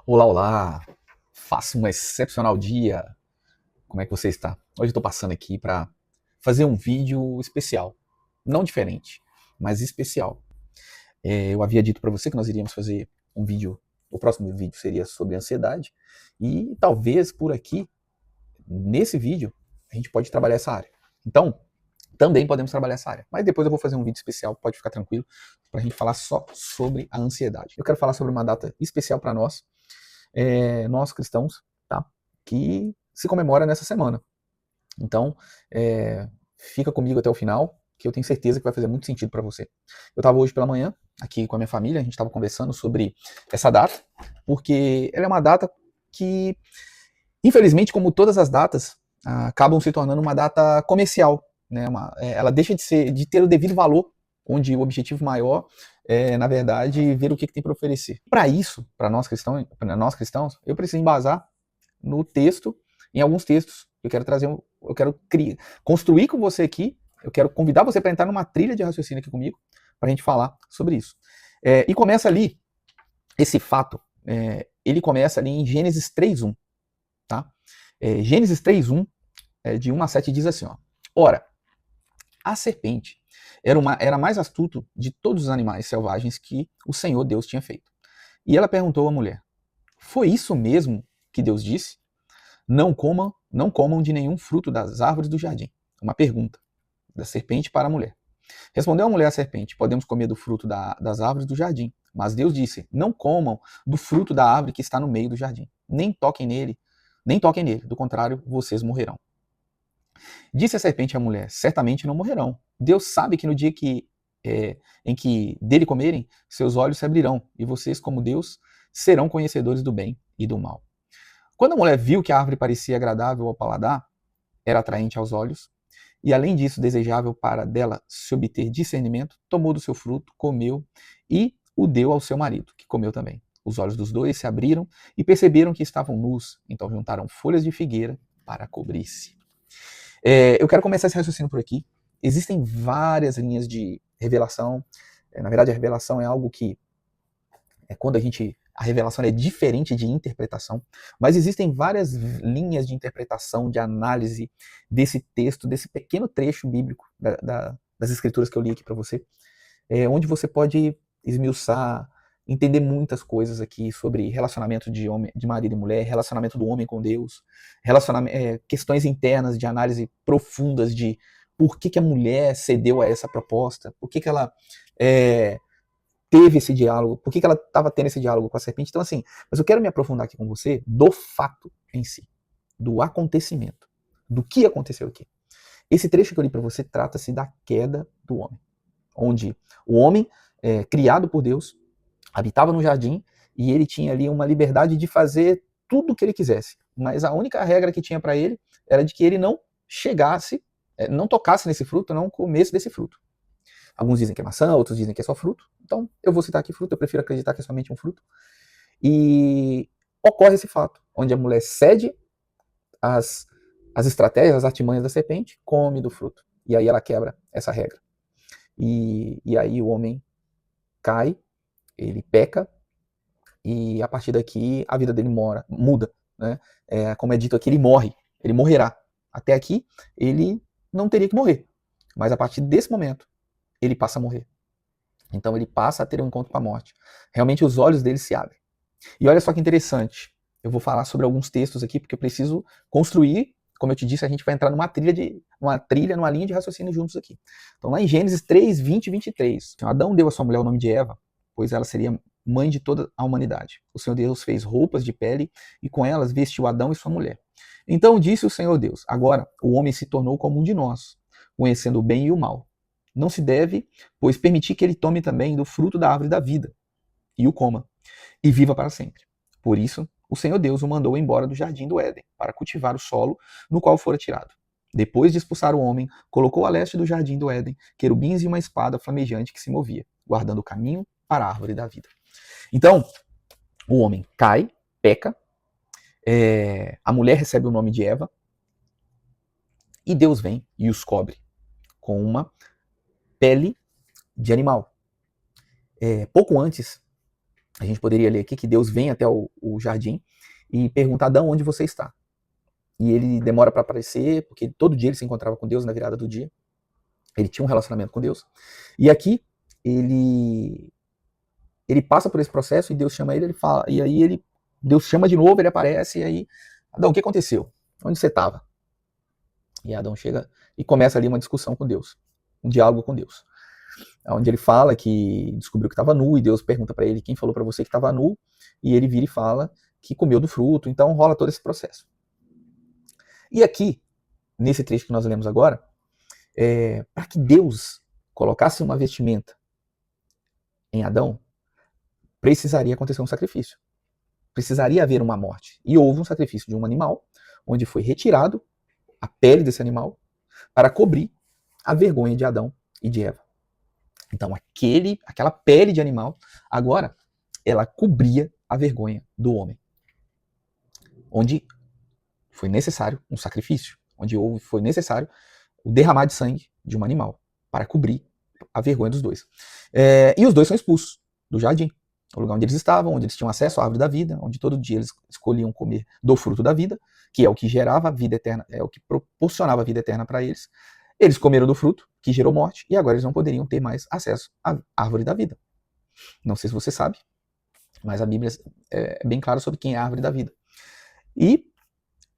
Olá, olá! Faça um excepcional dia! Como é que você está? Hoje eu estou passando aqui para fazer um vídeo especial. Não diferente, mas especial. Eu havia dito para você que nós iríamos fazer um vídeo, o próximo vídeo seria sobre ansiedade, e talvez por aqui, nesse vídeo, a gente pode trabalhar essa área. Então, também podemos trabalhar essa área. Mas depois eu vou fazer um vídeo especial, pode ficar tranquilo, para a gente falar só sobre a ansiedade. Eu quero falar sobre uma data especial para nós cristãos, tá? Que se comemora nessa semana. Então, fica comigo até o final, que eu tenho certeza que vai fazer muito sentido para você. Eu estava hoje pela manhã, aqui com a minha família, a gente estava conversando sobre essa data, porque ela é uma data que, infelizmente, como todas as datas, acabam se tornando uma data comercial, né? Ela deixa de ter o devido valor, onde o objetivo maior é, na verdade, ver o que tem para oferecer. Para isso, para nós cristãos, eu preciso embasar no texto, em alguns textos. Eu quero trazer, eu quero construir com você aqui, eu quero convidar você para entrar numa trilha de raciocínio aqui comigo, para a gente falar sobre isso. E começa ali, esse fato, ele começa ali em Gênesis 3:1, tá? Gênesis 3:1, de 1 a 7, diz assim, ó: Ora, a serpente era mais astuto de todos os animais selvagens que o Senhor Deus tinha feito. E ela perguntou à mulher: Foi isso mesmo que Deus disse? Não comam de nenhum fruto das árvores do jardim. Uma pergunta da serpente para a mulher. Respondeu a mulher à serpente: Podemos comer do fruto das árvores do jardim. Mas Deus disse: Não comam do fruto da árvore que está no meio do jardim. Nem toquem nele, do contrário, vocês morrerão. Disse a serpente à mulher: Certamente não morrerão. Deus sabe que no dia em que dele comerem, seus olhos se abrirão, e vocês, como Deus, serão conhecedores do bem e do mal. Quando a mulher viu que a árvore parecia agradável ao paladar, era atraente aos olhos, e além disso desejável para dela se obter discernimento, tomou do seu fruto, comeu e o deu ao seu marido, que comeu também. Os olhos dos dois se abriram e perceberam que estavam nus, então juntaram folhas de figueira para cobrir-se. Eu quero começar esse raciocínio por aqui. Existem várias linhas de revelação. Na verdade, a revelação é algo que quando a revelação é diferente de interpretação, mas existem várias linhas de interpretação, de análise desse texto, desse pequeno trecho bíblico das escrituras que eu li aqui para você, onde você pode esmiuçar, entender muitas coisas aqui sobre relacionamento de marido e mulher, relacionamento do homem com Deus, questões internas de análise profundas de por que a mulher cedeu a essa proposta, por que ela teve esse diálogo, por que ela estava tendo esse diálogo com a serpente. Então, assim, mas eu quero me aprofundar aqui com você do fato em si, do acontecimento, do que aconteceu aqui. Esse trecho que eu li para você trata-se da queda do homem, onde o homem, criado por Deus, habitava no jardim e ele tinha ali uma liberdade de fazer tudo o que ele quisesse. Mas a única regra que tinha para ele era de que ele não chegasse, não tocasse nesse fruto, não comesse desse fruto. Alguns dizem que é maçã, outros dizem que é só fruto. Então, eu vou citar aqui fruto, eu prefiro acreditar que é somente um fruto. E ocorre esse fato, onde a mulher cede as, as estratégias, as artimanhas da serpente, come do fruto. E aí ela quebra essa regra. E aí o homem cai, ele peca, e a partir daqui a vida dele muda. Né? Como é dito aqui, ele morrerá. Até aqui, ele não teria que morrer. Mas a partir desse momento, ele passa a morrer. Então ele passa a ter um encontro com a morte. Realmente os olhos dele se abrem. E olha só que interessante. Eu vou falar sobre alguns textos aqui, porque eu preciso construir, como eu te disse, a gente vai entrar numa linha de raciocínio juntos aqui. Então lá em Gênesis 3, 20 e 23, Adão deu à sua mulher o nome de Eva, pois ela seria mãe de toda a humanidade. O Senhor Deus fez roupas de pele e com elas vestiu Adão e sua mulher. Então disse o Senhor Deus: Agora o homem se tornou como um de nós, conhecendo o bem e o mal. Não se deve, pois, permitir que ele tome também do fruto da árvore da vida e o coma, e viva para sempre. Por isso, o Senhor Deus o mandou embora do jardim do Éden, para cultivar o solo no qual fora tirado. Depois de expulsar o homem, colocou a leste do jardim do Éden querubins e uma espada flamejante que se movia, guardando o caminho para a árvore da vida. Então, o homem cai, peca, a mulher recebe o nome de Eva, e Deus vem e os cobre com uma pele de animal. Pouco antes A gente poderia ler aqui que Deus vem até o jardim e pergunta a Adão onde você está. E ele demora para aparecer, porque todo dia ele se encontrava com Deus na virada do dia. Ele tinha um relacionamento com Deus. E aqui ele passa por esse processo e Deus chama ele fala, e aí Deus chama de novo, ele aparece, e aí, Adão, o que aconteceu? Onde você estava? E Adão chega e começa ali uma discussão com Deus, um diálogo com Deus, onde ele fala que descobriu que estava nu, e Deus pergunta para ele quem falou para você que estava nu, e ele vira e fala que comeu do fruto, então rola todo esse processo. E aqui, nesse trecho que nós lemos agora, para que Deus colocasse uma vestimenta em Adão, precisaria acontecer um sacrifício. Precisaria haver uma morte. E houve um sacrifício de um animal, onde foi retirado a pele desse animal para cobrir a vergonha de Adão e de Eva. Então aquela pele de animal, agora, ela cobria a vergonha do homem. Onde foi necessário um sacrifício, onde foi necessário o derramar de sangue de um animal para cobrir a vergonha dos dois. E os dois são expulsos do jardim, o lugar onde eles estavam, onde eles tinham acesso à árvore da vida, onde todo dia eles escolhiam comer do fruto da vida, que é o que gerava a vida eterna, é o que proporcionava a vida eterna para eles. Eles comeram do fruto, que gerou morte, e agora eles não poderiam ter mais acesso à árvore da vida. Não sei se você sabe, mas a Bíblia é bem clara sobre quem é a árvore da vida. E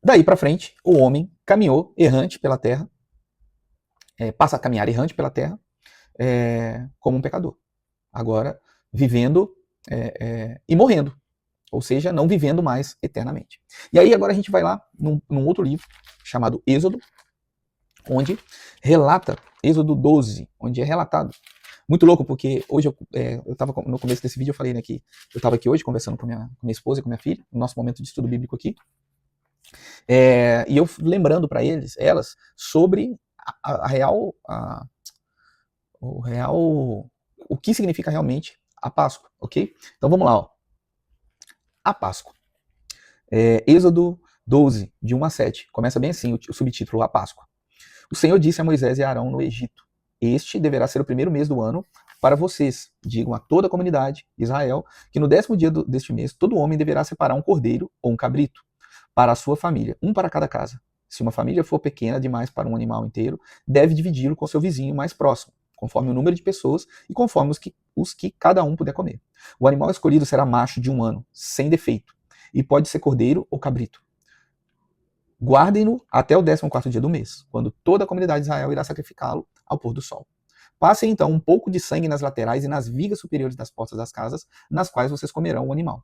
daí para frente, o homem caminhou errante pela terra, passa a caminhar errante pela terra, como um pecador. Agora, vivendo e morrendo. Ou seja, não vivendo mais eternamente. E aí agora a gente vai lá num outro livro, chamado Êxodo, onde relata, Êxodo 12, onde é relatado. Muito louco, porque hoje eu estava no começo desse vídeo, eu falei, né, que eu estava aqui hoje conversando com minha esposa e com minha filha, no nosso momento de estudo bíblico aqui, e eu lembrando para elas, sobre o que significa realmente a Páscoa, ok? Então vamos lá, ó. A Páscoa. Êxodo 12, de 1 a 7, começa bem assim, o subtítulo, a Páscoa. O Senhor disse a Moisés e a Arão no Egito: Este deverá ser o primeiro mês do ano para vocês. Digam a toda a comunidade de Israel que no 10º dia deste mês todo homem deverá separar um cordeiro ou um cabrito para a sua família, um para cada casa. Se uma família for pequena demais para um animal inteiro, deve dividi-lo com seu vizinho mais próximo, conforme o número de pessoas e conforme os que cada um puder comer. O animal escolhido será macho de 1 ano, sem defeito, e pode ser cordeiro ou cabrito. Guardem-no até o 14º dia do mês, quando toda a comunidade de Israel irá sacrificá-lo ao pôr do sol. Passem então um pouco de sangue nas laterais e nas vigas superiores das portas das casas, nas quais vocês comerão o animal.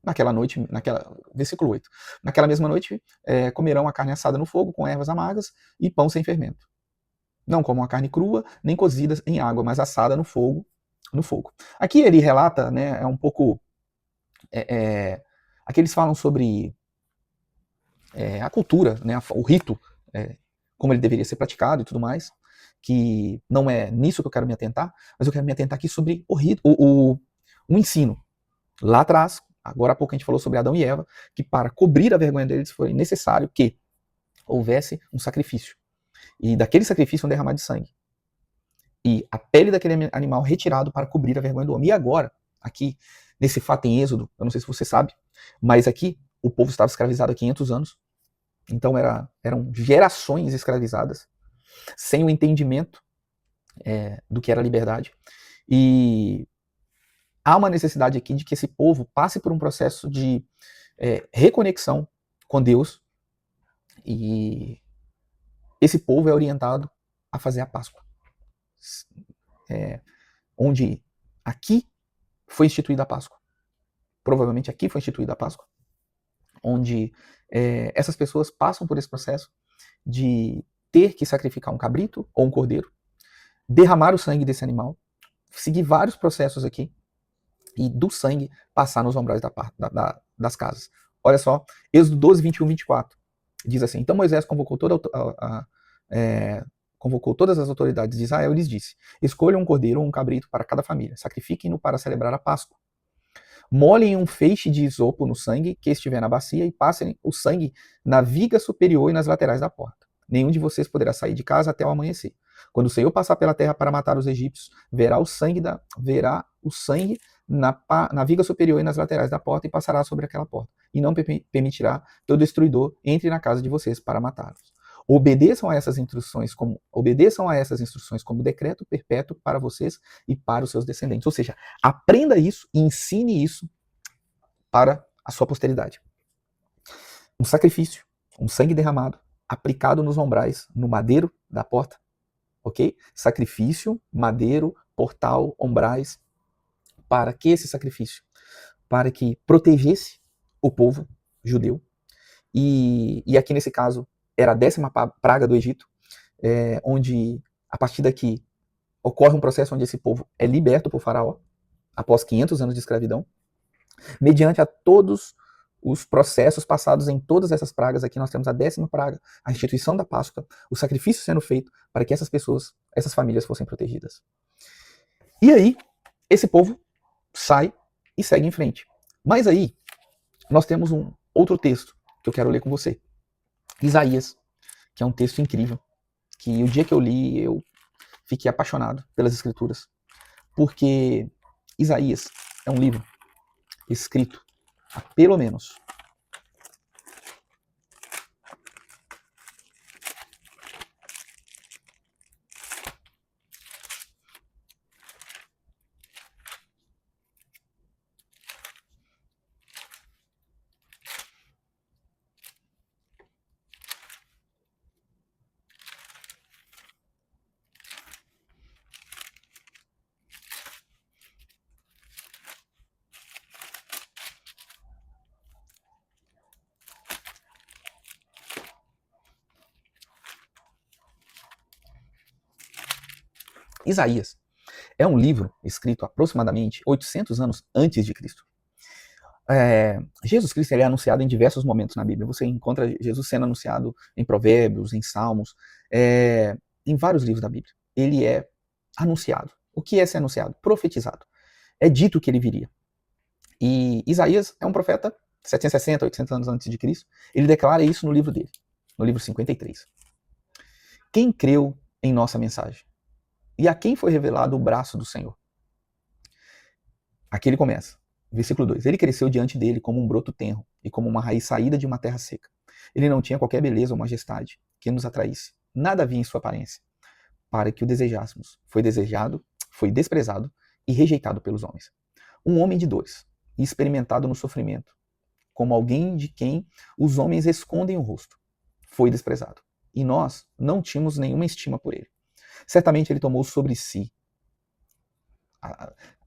Naquela noite, versículo 8. Naquela mesma noite, comerão a carne assada no fogo, com ervas amargas e pão sem fermento. Não comam a carne crua, nem cozida em água, mas assada no fogo. Aqui ele relata, né, é um pouco... aqui eles falam sobre a cultura, né, o rito, como ele deveria ser praticado e tudo mais, que não é nisso que eu quero me atentar, mas eu quero me atentar aqui sobre o rito, o ensino. Lá atrás, agora há pouco a gente falou sobre Adão e Eva, que para cobrir a vergonha deles foi necessário que houvesse um sacrifício. E daquele sacrifício um derramar de sangue. E a pele daquele animal retirado para cobrir a vergonha do homem. E agora, aqui, nesse fato em Êxodo, eu não sei se você sabe, mas aqui o povo estava escravizado há 500 anos. Então eram gerações escravizadas, sem o entendimento do que era liberdade. E há uma necessidade aqui de que esse povo passe por um processo de reconexão com Deus, e esse povo é orientado a fazer a Páscoa, onde aqui foi instituída a Páscoa. Provavelmente aqui foi instituída a Páscoa, onde essas pessoas passam por esse processo de ter que sacrificar um cabrito ou um cordeiro, derramar o sangue desse animal, seguir vários processos aqui, e do sangue passar nos umbrais das casas. Olha só, Êxodo 12, 21, 24. Diz assim: Então Moisés convocou todas as autoridades de Israel e lhes disse: Escolham um cordeiro ou um cabrito para cada família, sacrifiquem-no para celebrar a Páscoa. Molhem um feixe de isopo no sangue que estiver na bacia e passem o sangue na viga superior e nas laterais da porta. Nenhum de vocês poderá sair de casa até o amanhecer. Quando o Senhor passar pela terra para matar os egípcios, verá o sangue na viga superior e nas laterais da porta e passará sobre aquela porta. E não permitirá que o destruidor entre na casa de vocês para matá-los. Obedeçam a essas instruções como decreto perpétuo para vocês e para os seus descendentes. Ou seja, aprenda isso e ensine isso para a sua posteridade. Um sacrifício, um sangue derramado, aplicado nos umbrais, no madeiro da porta, ok? Sacrifício, madeiro, portal, umbrais. Para que esse sacrifício? Para que protegesse o povo judeu. E aqui nesse caso era a 10ª praga do Egito, onde a partir daqui ocorre um processo onde esse povo é liberto por Faraó, após 500 anos de escravidão, mediante a todos os processos passados em todas essas pragas. Aqui nós temos a 10ª praga, a instituição da Páscoa, o sacrifício sendo feito para que essas pessoas, essas famílias fossem protegidas. E aí, esse povo sai e segue em frente. Mas aí, nós temos um outro texto que eu quero ler com você. Isaías, que é um texto incrível, que o dia que eu li, eu fiquei apaixonado pelas escrituras, porque Isaías é um livro escrito há pelo menos Isaías é um livro escrito aproximadamente 800 anos antes de Cristo. Jesus Cristo ele é anunciado em diversos momentos na Bíblia. Você encontra Jesus sendo anunciado em Provérbios, em Salmos, em vários livros da Bíblia. Ele é anunciado. O que é ser anunciado? Profetizado. É dito que ele viria. E Isaías é um profeta 760, 800 anos antes de Cristo. Ele declara isso no livro dele, no livro 53. Quem creu em nossa mensagem? E a quem foi revelado o braço do Senhor? Aqui ele começa. Versículo 2. Ele cresceu diante dele como um broto tenro e como uma raiz saída de uma terra seca. Ele não tinha qualquer beleza ou majestade que nos atraísse. Nada havia em sua aparência para que o desejássemos. Foi desejado, foi desprezado e rejeitado pelos homens. Um homem de dores e experimentado no sofrimento, como alguém de quem os homens escondem o rosto. Foi desprezado. E nós não tínhamos nenhuma estima por ele. Certamente ele tomou sobre si.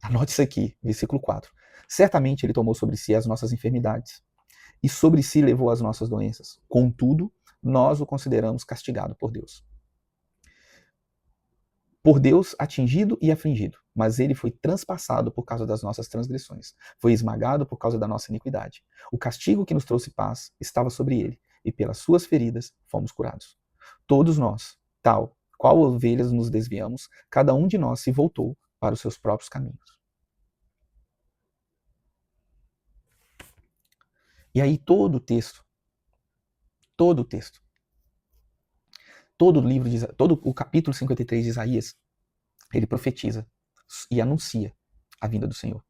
Anote isso aqui, versículo 4. Certamente ele tomou sobre si as nossas enfermidades e sobre si levou as nossas doenças. Contudo, nós o consideramos castigado por Deus. Por Deus atingido e afligido, mas ele foi transpassado por causa das nossas transgressões, foi esmagado por causa da nossa iniquidade. O castigo que nos trouxe paz estava sobre ele, e pelas suas feridas fomos curados. Todos nós, tal qual ovelhas nos desviamos, cada um de nós se voltou para os seus próprios caminhos. E aí todo o texto, todo o capítulo 53 de Isaías, ele profetiza e anuncia a vinda do Senhor.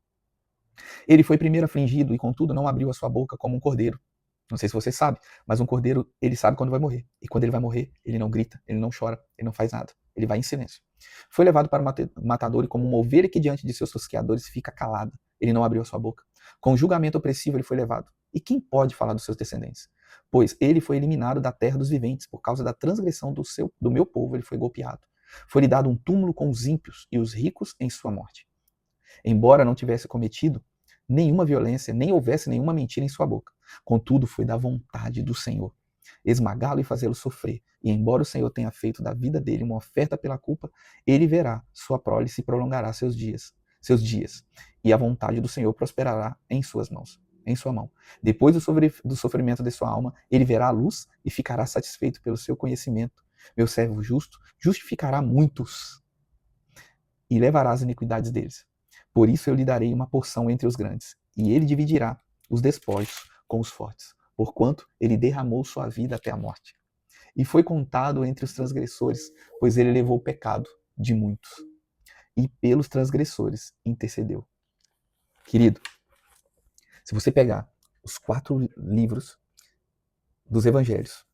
Ele foi primeiro afligido e, contudo, não abriu a sua boca como um cordeiro. Não sei se você sabe, mas um cordeiro, ele sabe quando vai morrer. E quando ele vai morrer, ele não grita, ele não chora, ele não faz nada. Ele vai em silêncio. Foi levado para o matadouro e como uma ovelha que diante de seus tosqueadores fica calada. Ele não abriu a sua boca. Com julgamento opressivo ele foi levado. E quem pode falar dos seus descendentes? Pois ele foi eliminado da terra dos viventes. Por causa da transgressão do meu povo, ele foi golpeado. Foi-lhe dado um túmulo com os ímpios e os ricos em sua morte. Embora não tivesse cometido nenhuma violência, nem houvesse nenhuma mentira em sua boca. Contudo, foi da vontade do Senhor esmagá-lo e fazê-lo sofrer. E embora o Senhor tenha feito da vida dele uma oferta pela culpa, ele verá sua prole se prolongará seus dias, e a vontade do Senhor prosperará em suas mãos, em sua mão. Depois do sofrimento de sua alma, ele verá a luz e ficará satisfeito pelo seu conhecimento. Meu servo justo justificará muitos e levará as iniquidades deles. Por isso eu lhe darei uma porção entre os grandes, e ele dividirá os despojos com os fortes, porquanto ele derramou sua vida até a morte. e foi contado entre os transgressores, pois ele levou o pecado de muitos. E pelos transgressores intercedeu. Querido, se você pegar os 4 livros dos evangelhos,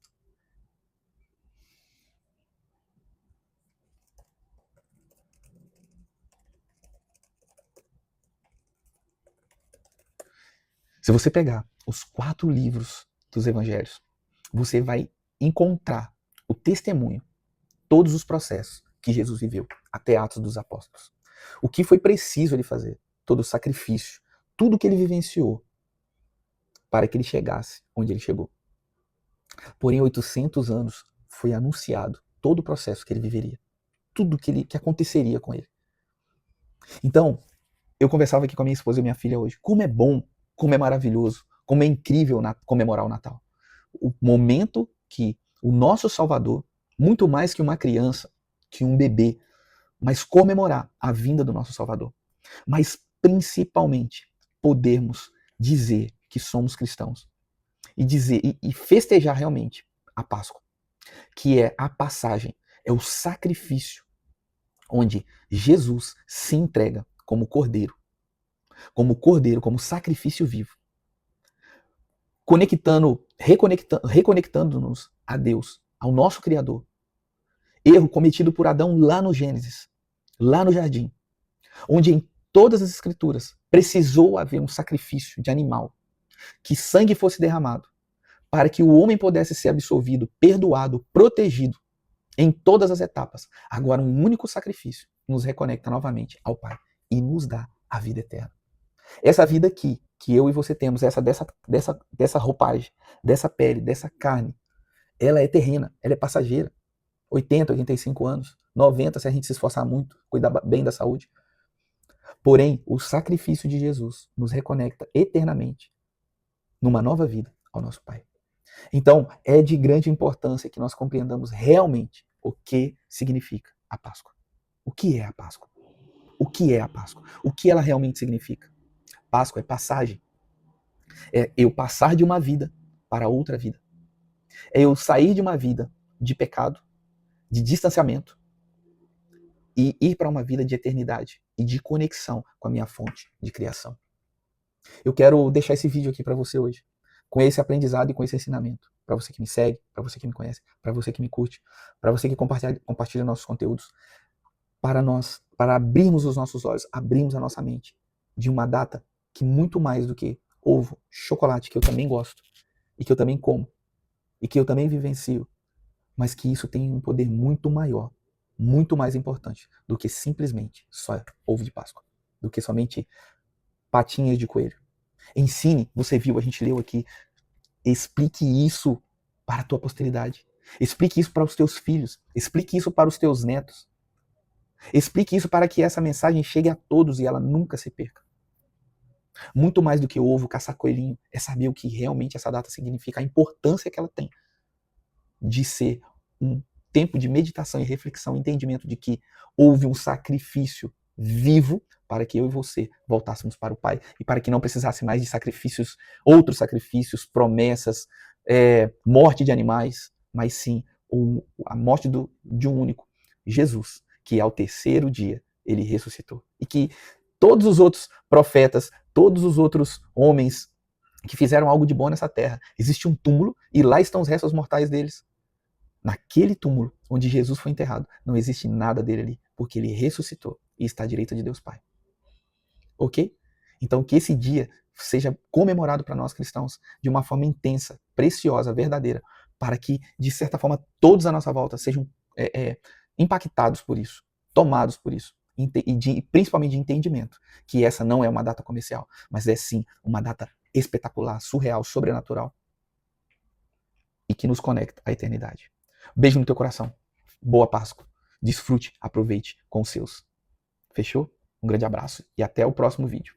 se você pegar os 4 livros dos evangelhos, você vai encontrar o testemunho, todos os processos que Jesus viveu, até Atos dos Apóstolos. O que foi preciso ele fazer, todo o sacrifício, tudo que ele vivenciou para que ele chegasse onde ele chegou. Porém, 800 anos foi anunciado todo o processo que ele viveria, tudo que aconteceria com ele. Então, eu conversava aqui com a minha esposa e minha filha hoje. Como é bom, como é maravilhoso, como é incrível comemorar o Natal. O momento que o nosso Salvador, muito mais que uma criança, que um bebê, mas comemorar a vinda do nosso Salvador. Mas principalmente podermos dizer que somos cristãos e dizer e festejar realmente a Páscoa, que é a passagem, é o sacrifício onde Jesus se entrega como cordeiro, como sacrifício vivo, reconectando-nos a Deus, ao nosso Criador. Erro cometido por Adão lá no Gênesis, lá no jardim, onde em todas as escrituras precisou haver um sacrifício de animal, que sangue fosse derramado, para que o homem pudesse ser absolvido, perdoado, protegido em todas as etapas. Agora um único sacrifício nos reconecta novamente ao Pai e nos dá a vida eterna. Essa vida aqui, que eu e você temos, dessa roupagem, dessa pele, dessa carne, ela é terrena, ela é passageira. 80, 85 anos, 90 se a gente se esforçar muito, cuidar bem da saúde. Porém, o sacrifício de Jesus nos reconecta eternamente numa nova vida ao nosso Pai. Então, é de grande importância que nós compreendamos realmente o que significa a Páscoa. O que é a Páscoa? O que é a Páscoa? O que ela realmente significa? Páscoa é passagem. É eu passar de uma vida para outra vida. É eu sair de uma vida de pecado, de distanciamento, e ir para uma vida de eternidade e de conexão com a minha fonte de criação. Eu quero deixar esse vídeo aqui para você hoje, com esse aprendizado e com esse ensinamento. Para você que me segue, para você que me conhece, para você que me curte, para você que compartilha nossos conteúdos, para abrirmos os nossos olhos, abrirmos a nossa mente de uma data que muito mais do que ovo, chocolate, que eu também gosto, e que eu também como, e que eu também vivencio, mas que isso tem um poder muito maior, muito mais importante do que simplesmente só ovo de Páscoa, do que somente patinhas de coelho. Ensine, você viu, a gente leu aqui, explique isso para a tua posteridade. Explique isso para os teus filhos. Explique isso para os teus netos. Explique isso para que essa mensagem chegue a todos e ela nunca se perca. Muito mais do que ovo, caçar coelhinho, é saber o que realmente essa data significa, a importância que ela tem de ser um tempo de meditação e reflexão, entendimento de que houve um sacrifício vivo para que eu e você voltássemos para o Pai e para que não precisasse mais de sacrifícios, outros sacrifícios, promessas, morte de animais, mas sim a morte de um único, Jesus, que ao terceiro dia ele ressuscitou. E que todos os outros profetas, todos os outros homens que fizeram algo de bom nessa terra, existe um túmulo e lá estão os restos mortais deles. Naquele túmulo onde Jesus foi enterrado, não existe nada dele ali, porque ele ressuscitou e está à direita de Deus Pai. Ok? Então que esse dia seja comemorado para nós cristãos de uma forma intensa, preciosa, verdadeira, para que, de certa forma, todos à nossa volta sejam impactados por isso, tomados por isso, e principalmente de entendimento, que essa não é uma data comercial, mas é sim uma data espetacular, surreal, sobrenatural, e que nos conecta à eternidade. Beijo no teu coração. Boa Páscoa. Desfrute, aproveite com os seus. Fechou? Um grande abraço e até o próximo vídeo.